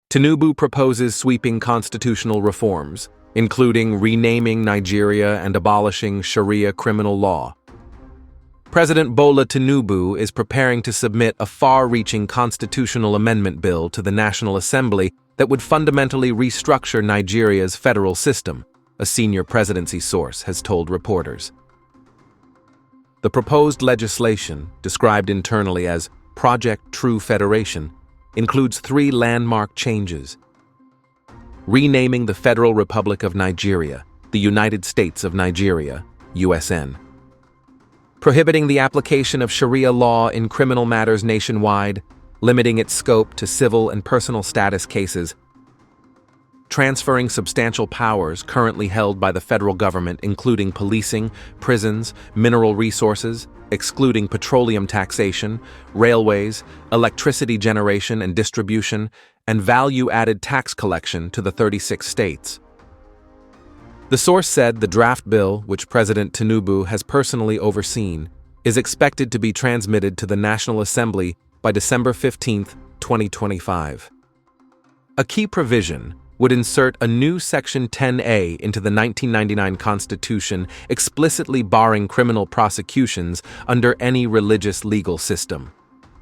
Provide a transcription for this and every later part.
Tinubu proposes sweeping constitutional reforms, including renaming Nigeria and abolishing Sharia criminal law. President Bola Tinubu is preparing to submit a far-reaching constitutional amendment bill to the National Assembly that would fundamentally restructure Nigeria's federal system, a senior presidency source has told reporters. The proposed legislation, described internally as Project True Federation, includes 3 landmark changes: renaming the Federal Republic of Nigeria, the United States of Nigeria, USN; prohibiting the application of Sharia law in criminal matters nationwide, limiting its scope to civil and personal status cases; transferring substantial powers currently held by the federal government, including policing, prisons, mineral resources, excluding petroleum taxation, railways, electricity generation and distribution, and value-added tax collection to the 36 states. The source said the draft bill, which President Tinubu has personally overseen, is expected to be transmitted to the National Assembly by December 15, 2025. A key provision would insert a new Section 10A into the 1999 Constitution, explicitly barring criminal prosecutions under any religious legal system.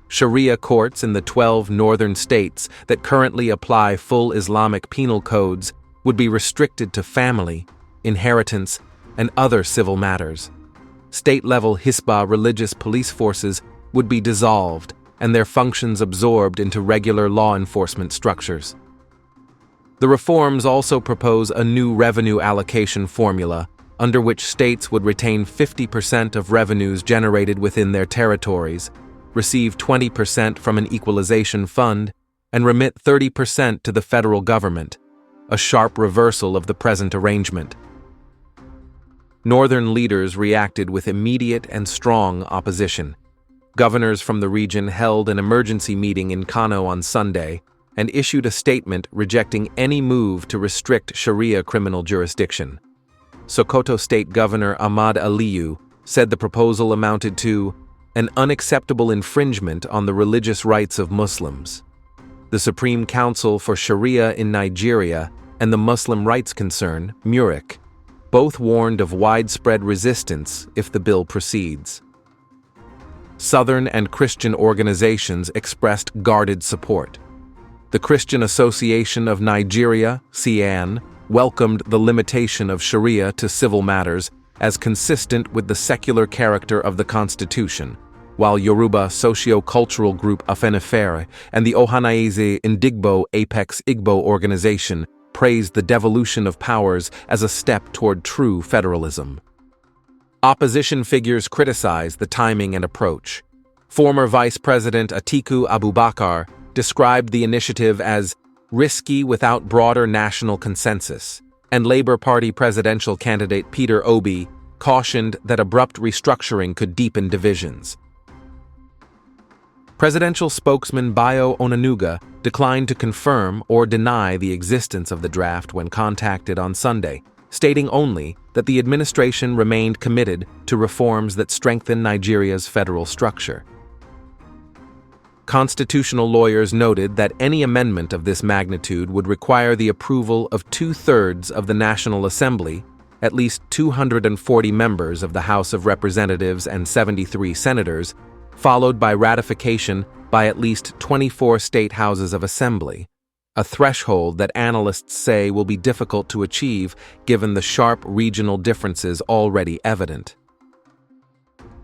Sharia courts in the 12 northern states that currently apply full Islamic penal codes would be restricted to family, inheritance, and other civil matters. State-level Hisbah religious police forces would be dissolved and their functions absorbed into regular law enforcement structures. The reforms also propose a new revenue allocation formula, under which states would retain 50% of revenues generated within their territories, receive 20% from an equalization fund, and remit 30% to the federal government, a sharp reversal of the present arrangement. Northern leaders reacted with immediate and strong opposition. Governors from the region held an emergency meeting in Kano on Sunday and issued a statement rejecting any move to restrict Sharia criminal jurisdiction. Sokoto State Governor Ahmad Aliyu said the proposal amounted to an unacceptable infringement on the religious rights of Muslims. The Supreme Council for Sharia in Nigeria and the Muslim Rights Concern, MURIC, both warned of widespread resistance if the bill proceeds. Southern and Christian organizations expressed guarded support. The Christian Association of Nigeria, CAN, welcomed the limitation of Sharia to civil matters as consistent with the secular character of the Constitution, while Yoruba socio-cultural group Afenifere and the Ohanaeze Ndigbo Apex Igbo organization praised the devolution of powers as a step toward true federalism. Opposition figures criticized the timing and approach. Former Vice President Atiku Abubakar described the initiative as risky without broader national consensus, and Labour Party presidential candidate Peter Obi cautioned that abrupt restructuring could deepen divisions. Presidential spokesman Bayo Onanuga declined to confirm or deny the existence of the draft when contacted on Sunday, stating only that the administration remained committed to reforms that strengthen Nigeria's federal structure. Constitutional lawyers noted that any amendment of this magnitude would require the approval of 2/3 of the National Assembly, at least 240 members of the House of Representatives and 73 senators, followed by ratification by at least 24 state houses of assembly, a threshold that analysts say will be difficult to achieve given the sharp regional differences already evident.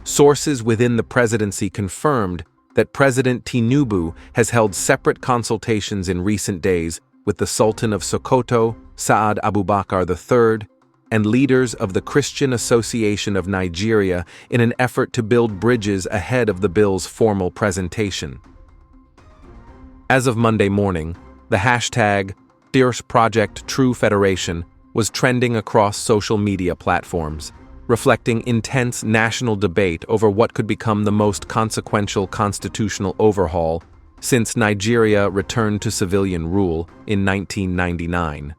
Sources within the presidency confirmed that President Tinubu has held separate consultations in recent days with the Sultan of Sokoto, Saad Abubakar III, and leaders of the Christian Association of Nigeria in an effort to build bridges ahead of the bill's formal presentation. As of Monday morning, the hashtag Project True Federation was trending across social media platforms, reflecting intense national debate over what could become the most consequential constitutional overhaul since Nigeria returned to civilian rule in 1999.